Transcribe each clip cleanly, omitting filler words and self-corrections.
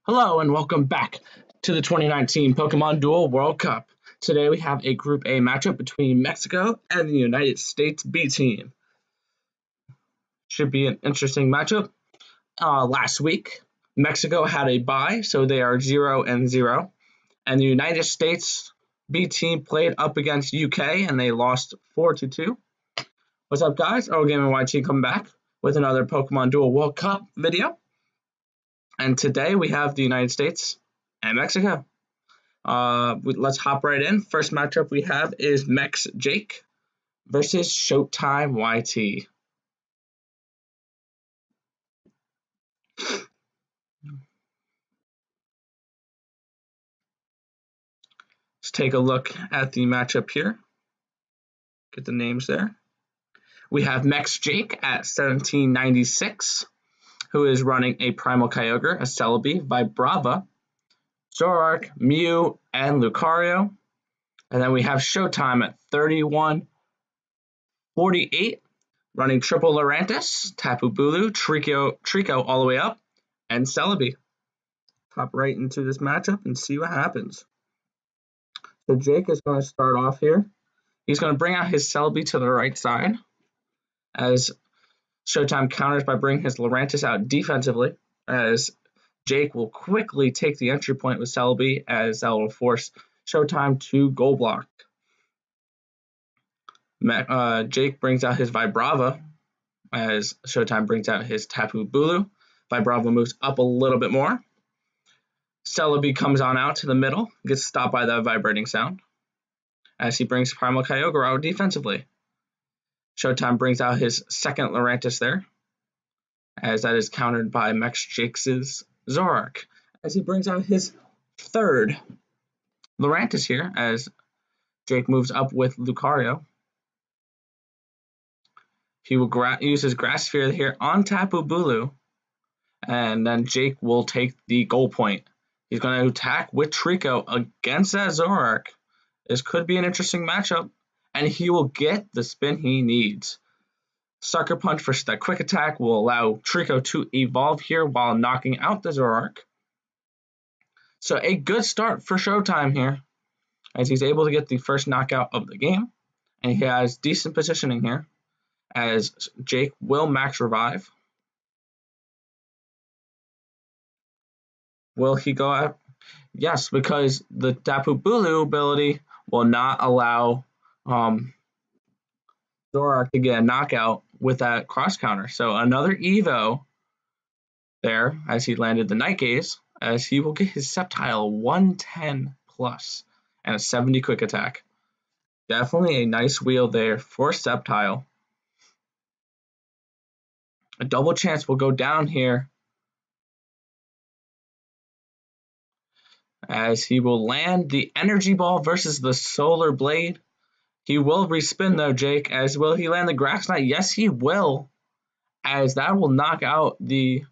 Hello and welcome back to the 2019 Pokemon Duel World Cup. Today we have a Group A matchup between Mexico and the United States B team. Should be an interesting matchup. Last week, Mexico had a bye, so they are 0-0. And the United States B team played up against UK and they lost 4-2. What's up, guys? Game and YT coming back with another Pokemon Duel World Cup video. And today we have the United States and Mexico. Let's hop right in. First matchup we have is Mex Jake versus Showtime YT. Let's take a look at the matchup here. Get the names there. We have Mex Jake at 1796, who is running a Primal Kyogre, a Celebi, Vibrava, Zoroark, Mew, and Lucario. And then we have Showtime at 3148, running triple Lurantis, Tapu Bulu, Trico all the way up, and Celebi. Hop right into this matchup and see what happens. So Jake is going to start off here. He's going to bring out his Celebi to the right side, as Showtime counters by bringing his Lurantis out defensively, as Jake will quickly take the entry point with Celebi, as that will force Showtime to goal block. Jake brings out his Vibrava, as Showtime brings out his Tapu Bulu. Vibrava moves up a little bit more. Celebi comes on out to the middle, gets stopped by the vibrating sound, as he brings Primal Kyogre out defensively. Showtime brings out his second Lurantis there, as that is countered by Mex Jake's Zoroark, as he brings out his third Lurantis here, as Jake moves up with Lucario. He will use his Grass Sphere here on Tapu Bulu, and then Jake will take the goal point. He's going to attack with Trico against that Zoroark. This could be an interesting matchup, and he will get the spin he needs. Sucker Punch for that quick attack will allow Trico to evolve here while knocking out the Zoroark. So a good start for Showtime here, as he's able to get the first knockout of the game, and he has decent positioning here, as Jake will max revive. Will he go out? Yes, because the Tapu Bulu ability will not allow Zoroark to get a knockout with that cross counter. So another Evo there, as he landed the Night Gaze, as he will get his Sceptile 110 plus and a 70 quick attack. Definitely a nice wheel there for Sceptile. A double chance will go down here, as he will land the Energy Ball versus the Solar Blade. He will respin though, Jake, as will he land the Grass Knot? Yes, he will, as that will knock out the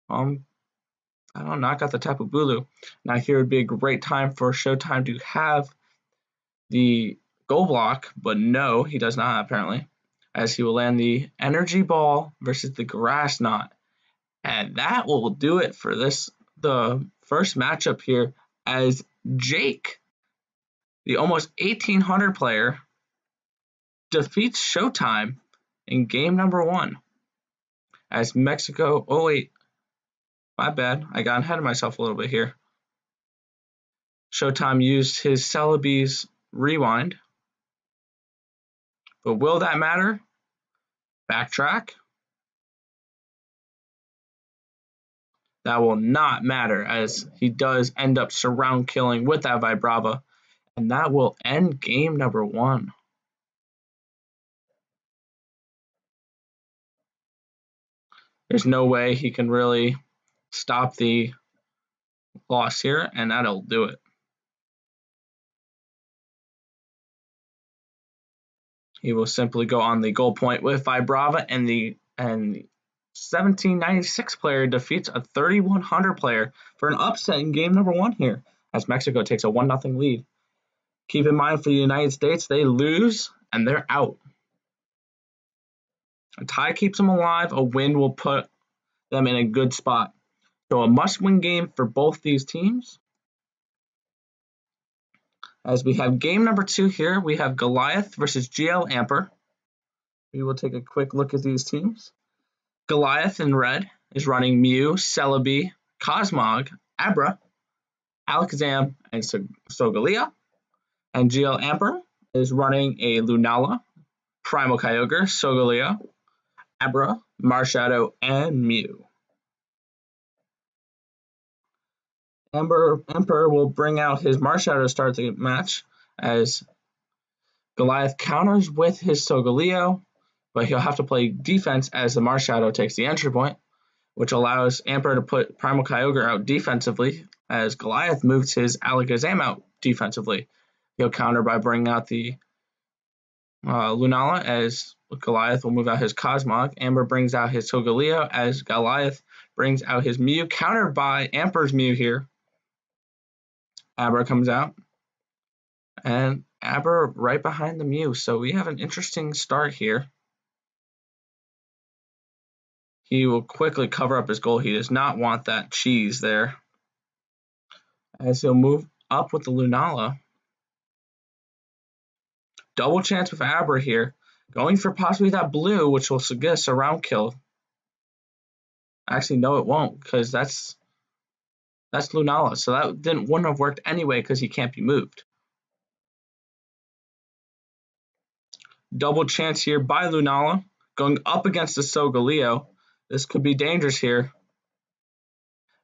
knock out the Tapu Bulu. Now here would be a great time for Showtime to have the goal block, but no, he does not apparently, as he will land the Energy Ball versus the Grass Knot. And that will do it for the first matchup here, as Jake, the almost 1800 player, defeats Showtime in game number 1. As Mexico, oh wait, my bad, I got ahead of myself a little bit here. Showtime used his Celebi's Rewind. But will that matter? Backtrack. That will not matter, as he does end up surround killing with that Vibrava. And that will end game number 1. There's no way he can really stop the loss here, and that'll do it. He will simply go on the goal point with Vibrava, and the 1796 player defeats a 3100 player for an upset in game number 1 here, as Mexico takes a 1-0 lead. Keep in mind, for the United States, they lose and they're out. A tie keeps them alive. A win will put them in a good spot. So a must-win game for both these teams. As we have game number 2 here, we have Goliath versus GL Amper. We will take a quick look at these teams. Goliath in red is running Mew, Celebi, Cosmog, Abra, Alakazam, and Solgaleo. And GL Amper is running a Lunala, Primal Kyogre, Solgaleo, Abra, Marshadow, and Mew. Emperor will bring out his Marshadow to start the match as Goliath counters with his Solgaleo, but he'll have to play defense as the Marshadow takes the entry point, which allows Emperor to put Primal Kyogre out defensively as Goliath moves his Alakazam out defensively. He'll counter by bringing out the Lunala as Goliath will move out his Cosmog. Amber brings out his Solgaleo as Goliath brings out his Mew, countered by Amper's Mew here. Abra comes out, and Abra right behind the Mew, so we have an interesting start here. He will quickly cover up his goal. He does not want that cheese there. As he'll move up with the Lunala. Double chance with Abra here. Going for possibly that blue, which will get a surround kill. Actually, no, it won't, because that's Lunala. So that wouldn't have worked anyway because he can't be moved. Double chance here by Lunala. Going up against the Solgaleo. This could be dangerous here.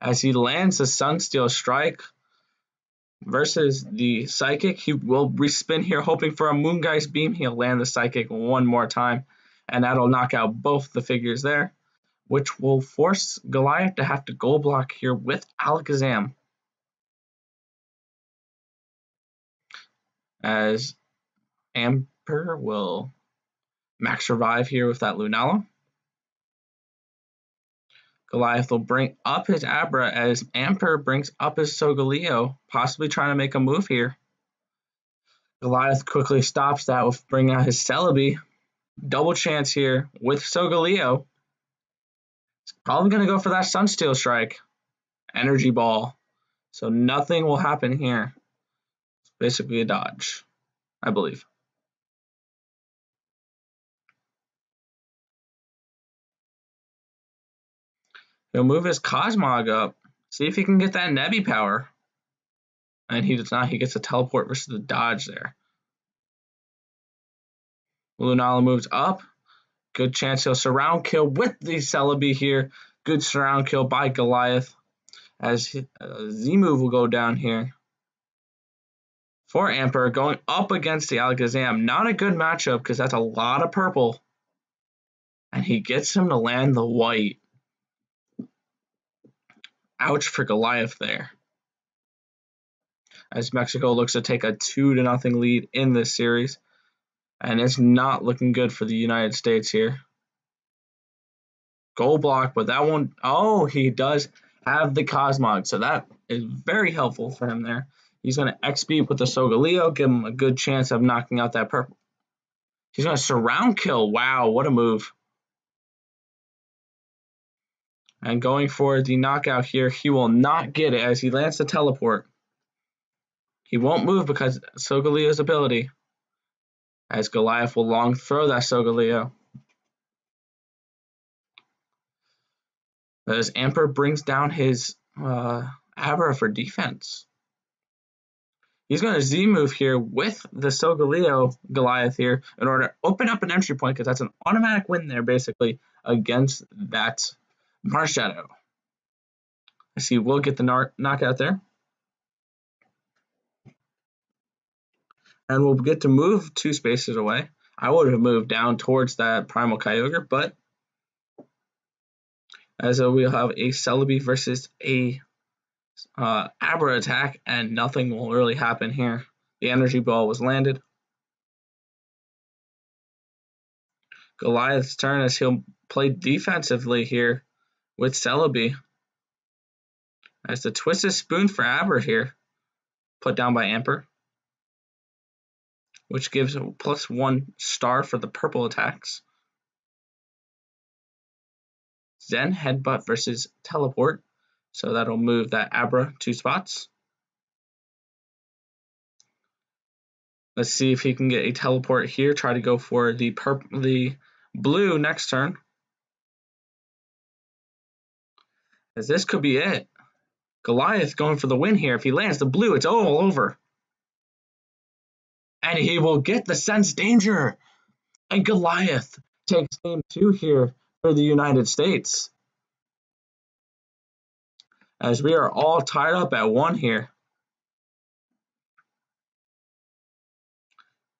As he lands the Sunsteel Strike versus the Psychic, he will respin here hoping for a Moongeist Beam. He'll land the Psychic one more time, and that'll knock out both the figures there, which will force Goliath to have to goal block here with Alakazam. As Amper will max revive here with that Lunala. Goliath will bring up his Abra as Amper brings up his Solgaleo, possibly trying to make a move here. Goliath quickly stops that with bringing out his Celebi. Double chance here with Solgaleo. He's probably going to go for that Sunsteel Strike. Energy Ball. So nothing will happen here. It's basically a dodge, I believe. He'll move his Cosmog up. See if he can get that Nebby power. And he does not. He gets a teleport versus the dodge there. Lunala moves up. Good chance he'll surround kill with the Celebi here. Good surround kill by Goliath. As Z-move will go down here. For Amper going up against the Alakazam. Not a good matchup because that's a lot of purple. And he gets him to land the white. Ouch for Goliath there. As Mexico looks to take a 2-0 lead in this series. And it's not looking good for the United States here. Goal block, but that one, oh, he does have the Cosmog. So that is very helpful for him there. He's going to XP with the Solgaleo, give him a good chance of knocking out that purple. He's going to surround kill. Wow, what a move. And going for the knockout here, he will not get it as he lands the teleport. He won't move because Solgaleo's ability. As Goliath will long throw that Solgaleo. As Amper brings down his Abra for defense. He's going to Z-move here with the Solgaleo Goliath here in order to open up an entry point because that's an automatic win there basically against that Marshadow. I see we'll get the knockout there. And we'll get to move 2 spaces away. I would have moved down towards that Primal Kyogre, but as we'll have a Celebi versus a Abra attack, and nothing will really happen here. The energy ball was landed. Goliath's turn as he'll play defensively here with Celebi. As the Twisted Spoon for Abra here, put down by Amper, which gives a +1 star for the purple attacks. Zen Headbutt versus Teleport. So that'll move that Abra 2 spots. Let's see if he can get a teleport here. Try to go for the blue next turn. As this could be it. Goliath going for the win here. If he lands the blue, it's all over. And he will get the Sense Danger. And Goliath takes game 2 here for the United States. As we are all tied up at 1 here.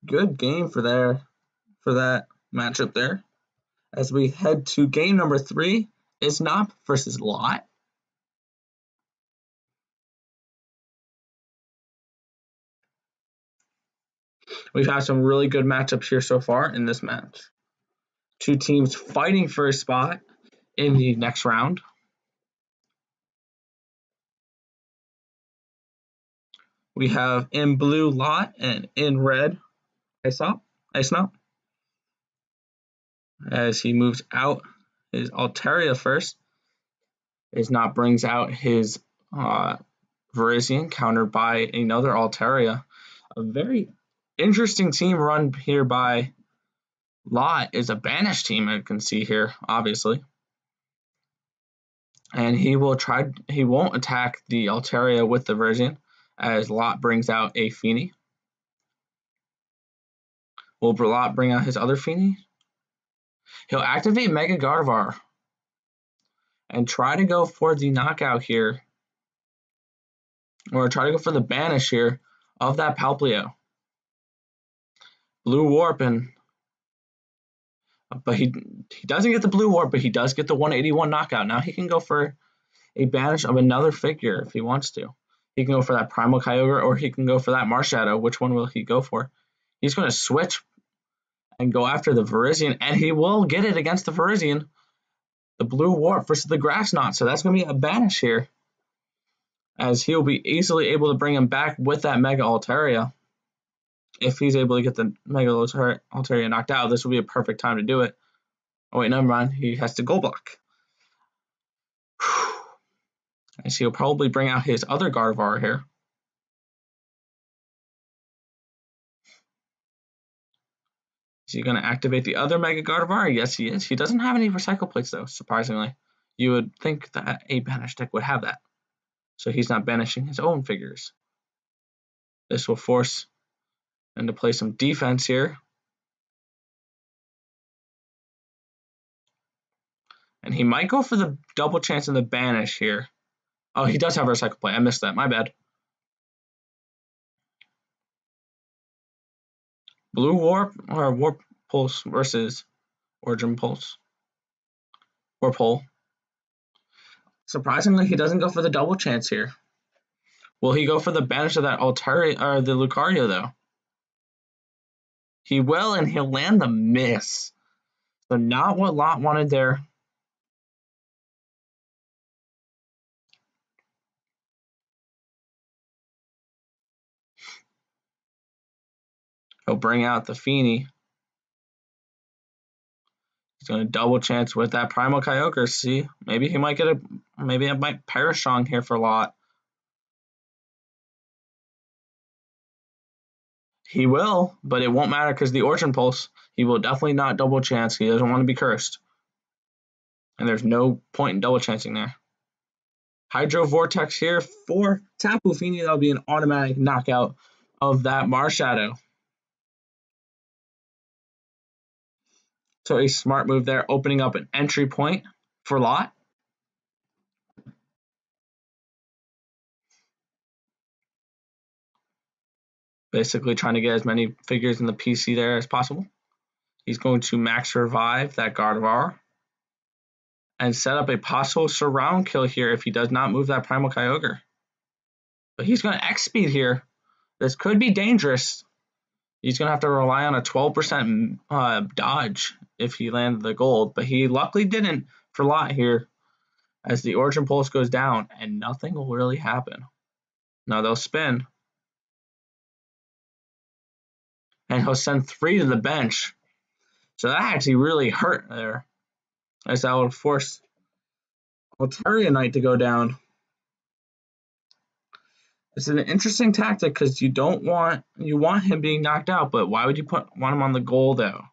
Good game for that matchup there. As we head to game number 3, Isnop versus Lot. We've had some really good matchups here so far in this match. 2 teams fighting for a spot in the next round. We have in blue Lot and in red Isnop. As he moves out his Altaria first. Isnop brings out his Virizion, countered by another Altaria. A very interesting team run here by Lot is a banished team, I can see here, obviously. And he won't attack the Altaria with the Virizion, as Lot brings out a Feeny. Will Lot bring out his other Feeny? He'll activate Mega Gardevoir and try to go for the knockout here, or try to go for the banish here of that Palplio. Blue Warp, but he doesn't get the Blue Warp, but he does get the 181 knockout. Now he can go for a banish of another figure if he wants to. He can go for that Primal Kyogre, or he can go for that Marshadow. Which one will he go for? He's going to switch and go after the Virizion, and he will get it against the Virizion. The Blue Warp versus the Grass Knot, so that's going to be a banish here, as he'll be easily able to bring him back with that Mega Altaria. If he's able to get the Mega Altaria knocked out, this will be a perfect time to do it. Oh wait, never mind. He has to Gold Block. As he'll probably bring out his other Gardevoir here. Is he going to activate the other Mega Gardevoir? Yes, he is. He doesn't have any Recycle Plates, though, surprisingly. You would think that a Banish deck would have that. So he's not banishing his own figures. This will force him to play some defense here. And he might go for the double chance in the Banish here. Oh, he does have a Recycle Plate. I missed that. My bad. Blue Warp or Warp Pulse versus Origin Pulse. Warp Hole. Surprisingly, he doesn't go for the double chance here. Will he go for the banish of that Altaria or the Lucario though? He will, and he'll land the miss. So not what Lot wanted there. He'll bring out the Feeny. He's going to double chance with that Primal Kyogre. See, maybe he might get maybe it might perish on here for Lot. He will, but it won't matter because the Origin Pulse, he will definitely not double chance. He doesn't want to be cursed. And there's no point in double chancing there. Hydro Vortex here for Tapu Fini. That'll be an automatic knockout of that Marshadow. So a smart move there, opening up an entry point for Lot. Basically trying to get as many figures in the PC there as possible. He's going to max revive that Gardevoir and set up a possible surround kill here if he does not move that Primal Kyogre. But he's going to X-Speed here. This could be dangerous. He's going to have to rely on a 12% dodge if he landed the gold, but he luckily didn't for Lot here as the Origin Pulse goes down and nothing will really happen. Now they'll spin. And he'll send 3 to the bench. So that actually really hurt there, as that would force Altaria Knight to go down. It's an interesting tactic because you want him being knocked out, but why would you want him on the goal though?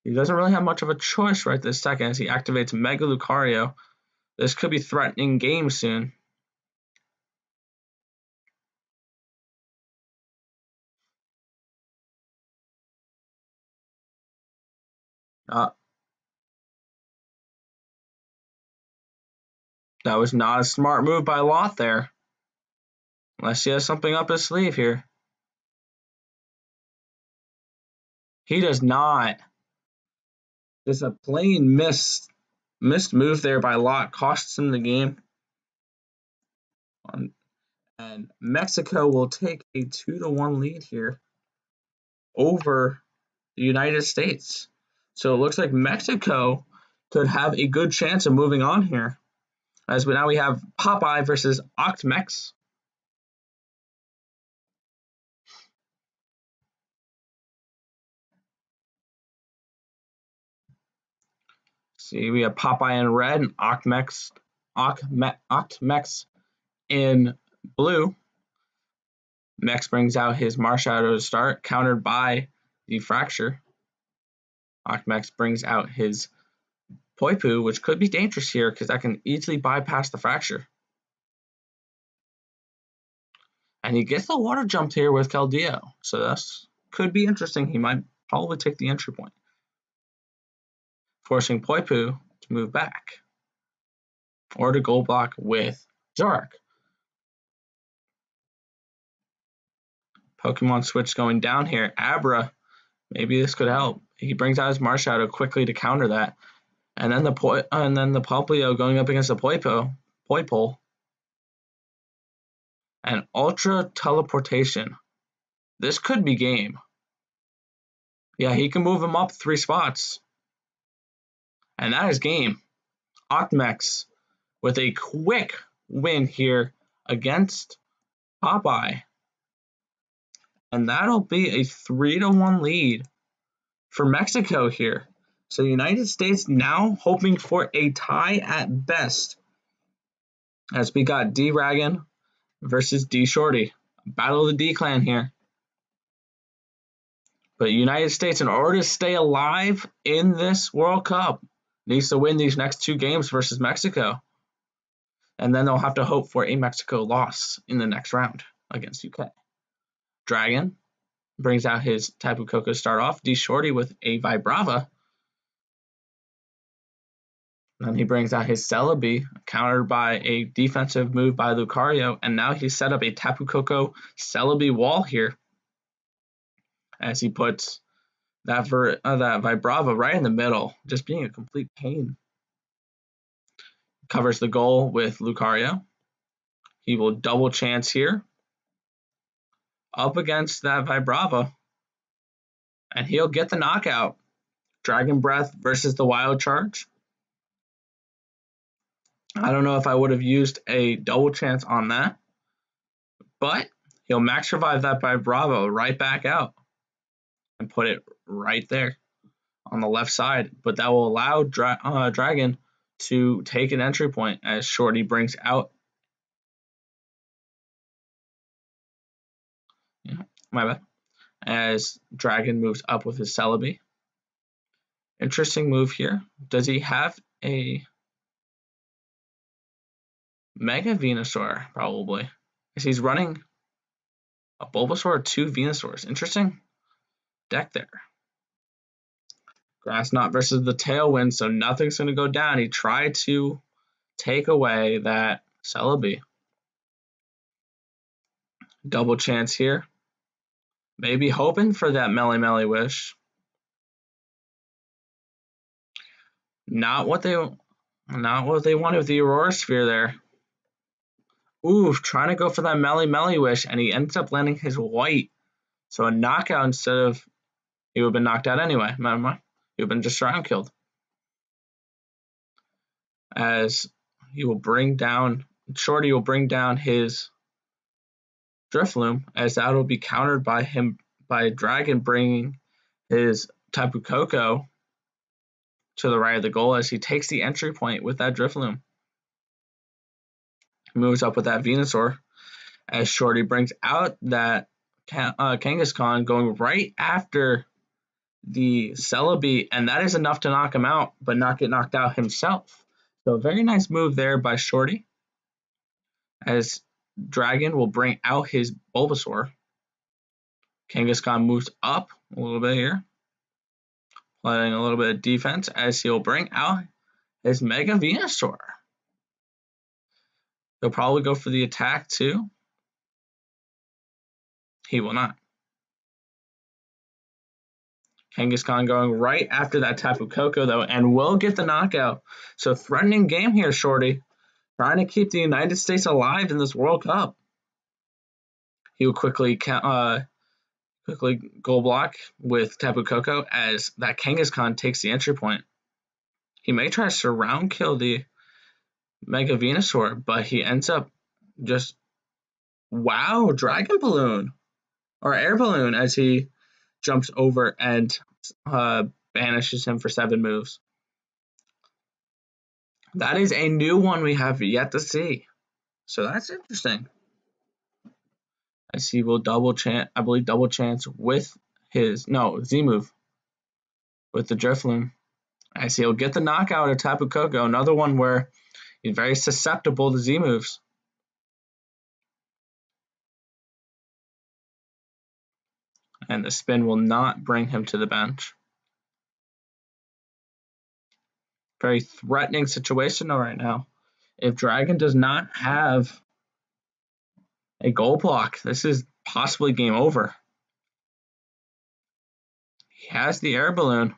He doesn't really have much of a choice right this second as he activates Mega Lucario. This could be threatening game soon. That was not a smart move by Lot there. Unless he has something up his sleeve here. He does not. Just a plain missed move there by Lot costs him the game. And Mexico will take a 2-1 lead here over the United States. So it looks like Mexico could have a good chance of moving on here. As now we have Popeye versus Octmex. See, we have Popeye in red and Octmex in blue. Mex brings out his Marshadow to start, countered by the Fracture. Octmex brings out his Poipu, which could be dangerous here because I can easily bypass the Fracture. And he gets the water jumped here with Galio, so this could be interesting. He might probably take the entry point, forcing Poipu to move back or to goal block with Zark. Pokemon switch going down here. Abra, maybe this could help. He brings out his Marshadow quickly to counter that. And then the Poplio going up against the Poipole. And Ultra Teleportation. This could be game. Yeah, he can move him up 3 spots. And that is game. Octmex with a quick win here against Popeye. And that'll be a 3-1 lead for Mexico here. So the United States now hoping for a tie at best. As we got D-Ragon versus D-Shorty. Battle of the D-Clan here. But United States, in order to stay alive in this World Cup, needs to win these next 2 games versus Mexico. And then they'll have to hope for a Mexico loss in the next round against UK. Dragon brings out his Tapu Koko to start off. D-Shorty with a Vibrava. Then he brings out his Celebi, countered by a defensive move by Lucario. And now he's set up a Tapu Koko Celebi wall here. As he puts that Vibrava right in the middle, just being a complete pain. Covers the goal with Lucario. He will double chance here. Up against that Vibrava. And he'll get the knockout. Dragon Breath versus the Wild Charge. I don't know if I would have used a double chance on that. But he'll max revive that Vibrava right back out. And put it right there on the left side. But that will allow Dragon to take an entry point as Shorty brings out. Yeah, my bad. As Dragon moves up with his Celebi. Interesting move here. Does he have a Mega Venusaur? Probably. As he's running a Bulbasaur or 2 Venusaurs. Interesting deck there. Grass Knot versus the Tailwind, so nothing's going to go down. He tried to take away that Celebi. Double chance here. Maybe hoping for that Melee Wish. Not what they wanted with the Aurora Sphere there. Ooh, trying to go for that Melee Wish, and he ends up landing his white. So a knockout instead of he would have been knocked out anyway. He would have been just round killed. As he will bring down Shorty will bring down his Drifloon, as that will be countered by Dragon bringing his Tapu Koko to the right of the goal as he takes the entry point with that Drifloon. He moves up with that Venusaur as Shorty brings out that Kangaskhan going right after the Celebi, and that is enough to knock him out, but not get knocked out himself. So very nice move there by Shorty, as Dragon will bring out his Bulbasaur. Kangaskhan moves up a little bit here, playing a little bit of defense as he'll bring out his Mega Venusaur. He'll probably go for the attack too. He will not. Kangaskhan going right after that Tapu Koko though, and will get the knockout. So threatening game here, Shorty. Trying to keep the United States alive in this World Cup. He will quickly goal block with Tapu Koko as that Kangaskhan takes the entry point. He may try to surround kill the Mega Venusaur, but he ends up just Dragon Balloon or Air Balloon as he jumps over and banishes him for 7 moves. That is a new one we have yet to see. So that's interesting. As he will double chance with his Z move with the Drifloon. As he'll get the knockout of Tapu Koko, another one where he's very susceptible to Z moves. And the spin will not bring him to the bench. Very threatening situation right now. If Dragon does not have a goal block, this is possibly game over. He has the Air Balloon.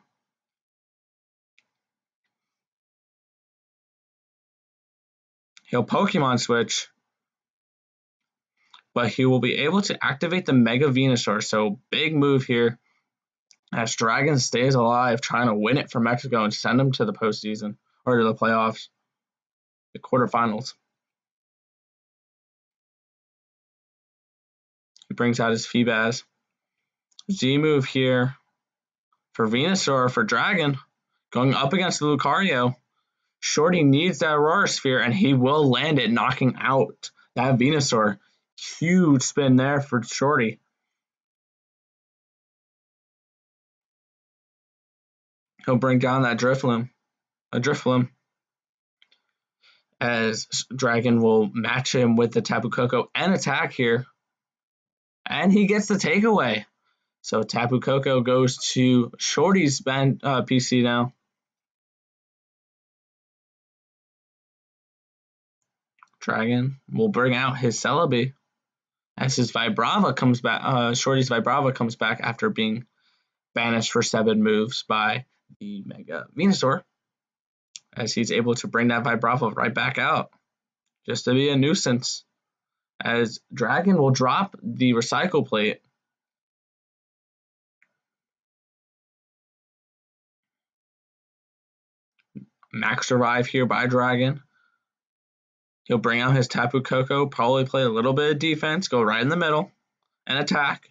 He'll Pokemon Switch, but he will be able to activate the Mega Venusaur. So big move here as Dragon stays alive, trying to win it for Mexico and send them to the postseason or to the playoffs, the quarterfinals. He brings out his Feebas. Z move here for Venusaur for Dragon, going up against the Lucario. Shorty needs that Aurora Sphere, and he will land it, knocking out that Venusaur. Huge spin there for Shorty. He'll bring down that Drifloon, as Dragon will match him with the Tapu Koko and attack here. And he gets the takeaway. So Tapu Koko goes to Shorty's PC now. Dragon will bring out his Celebi as his Vibrava comes back. Shorty's Vibrava comes back after being banished for 7 moves by the Mega Venusaur, as he's able to bring that Vibrava right back out just to be a nuisance. As Dragon will drop the Recycle Plate. Max Survive here by Dragon. He'll bring out his Tapu Koko, probably play a little bit of defense, go right in the middle, and attack.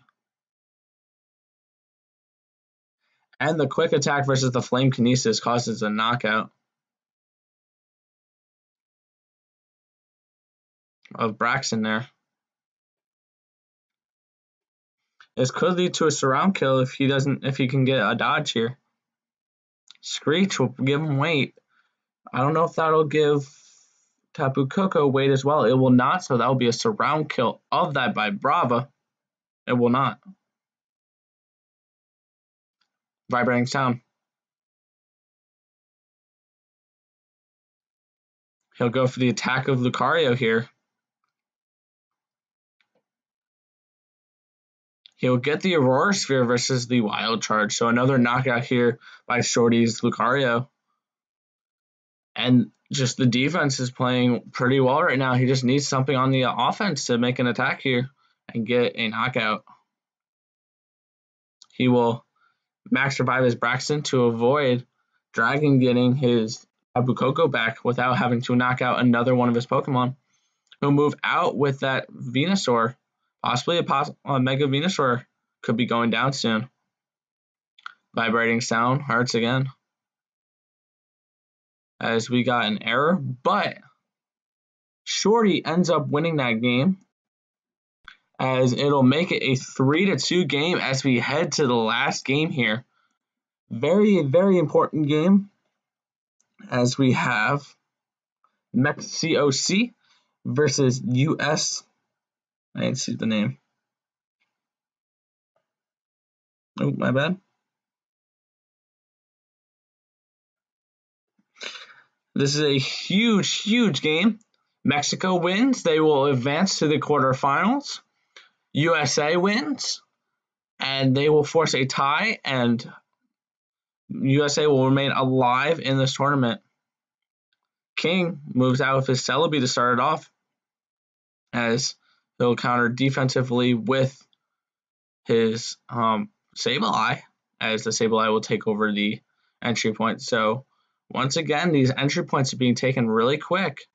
And the quick attack versus the Flame Kinesis causes a knockout of Braxton there. This could lead to a surround kill if he can get a dodge here. Screech will give him weight. I don't know if that'll give Tapu Koko weight as well. It will not, so that will be a surround kill of that Vibrava. It will not. Vibrating sound. He'll go for the attack of Lucario here. He'll get the Aurora Sphere versus the Wild Charge. So another knockout here by Shorty's Lucario. And just the defense is playing pretty well right now. He just needs something on the offense to make an attack here and get a knockout. He will max revive his Braxton to avoid Dragon getting his Tapu Koko back without having to knock out another one of his Pokemon. He'll move out with that Venusaur. Possibly a Mega Venusaur could be going down soon. Vibrating sound hurts again, as we got an error, but Shorty ends up winning that game. as it'll make it a 3-2 game as we head to the last game here. Very, very important game as we have COC versus US. I didn't see the name. Oh, my bad. This is a huge, huge game. Mexico wins, they will advance to the quarterfinals. USA wins, and they will force a tie, and USA will remain alive in this tournament. King moves out with his Celebi to start it off, as he'll counter defensively with his Sableye, as the Sableye will take over the entry point. So once again, these entry points are being taken really quick,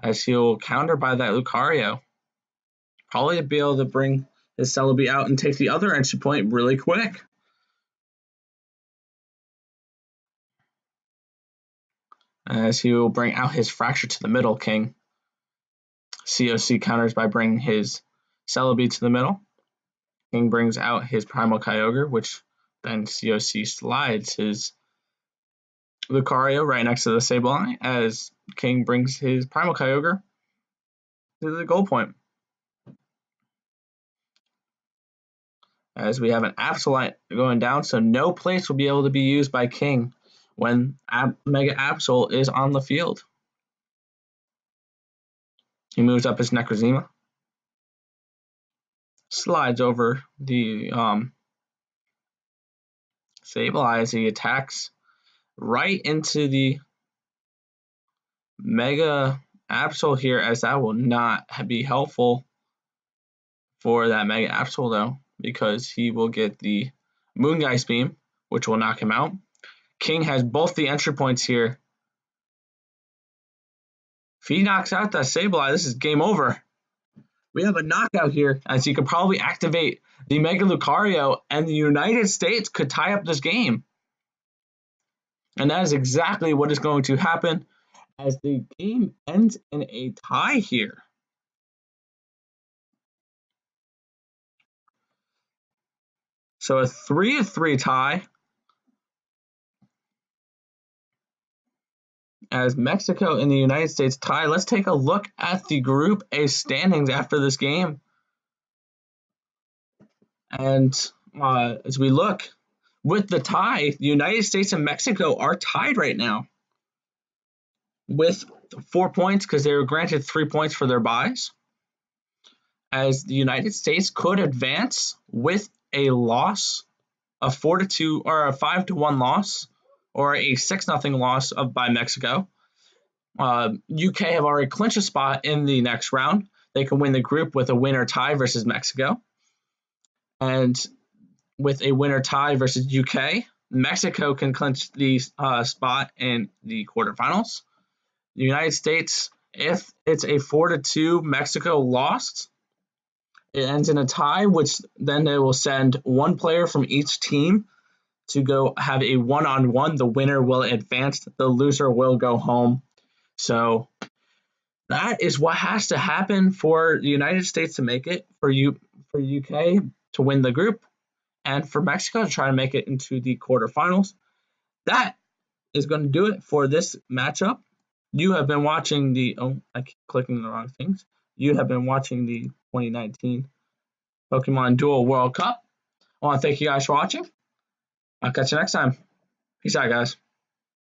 as he'll counter by that Lucario. Probably to be able to bring his Celebi out and take the other entry point really quick. As he will bring out his Fracture to the middle, King. COC counters by bringing his Celebi to the middle. King brings out his Primal Kyogre, which then COC slides his Lucario right next to the Sableye, as King brings his Primal Kyogre to the goal point. As we have an Absolite going down, so no place will be able to be used by King when Mega Absol is on the field. He moves up his Necrozma, slides over the Sableye as he attacks right into the Mega Absol here, as that will not be helpful for that Mega Absol though, because he will get the Moongeist Beam, which will knock him out. King has both the entry points here. If he knocks out that Sableye, this is game over. We have a knockout here, as he could probably activate the Mega Lucario, and the United States could tie up this game. And that is exactly what is going to happen, as the game ends in a tie here. So a 3-3 tie, as Mexico and the United States tie. Let's take a look at the Group A standings after this game. And as we look, with the tie, the United States and Mexico are tied right now with 4 points, because they were granted 3 points for their buys. As the United States could advance with a loss, a 4-2 or a 5-1 loss, or a 6-0 loss by Mexico. UK have already clinched a spot in the next round. They can win the group with a winner tie versus Mexico. And with a winner tie versus UK, Mexico can clinch the spot in the quarterfinals. The United States, if it's a 4-2 Mexico lost, it ends in a tie, which then they will send one player from each team to go have a one-on-one. The winner will advance. The loser will go home. So that is what has to happen for the United States to make it, for UK to win the group, and for Mexico to try to make it into the quarterfinals. That is going to do it for this matchup. You have been watching the I keep clicking the wrong things. You have been watching the 2019 Pokemon Duel World Cup. I want to thank you guys for watching. I'll catch you next time. Peace out, guys.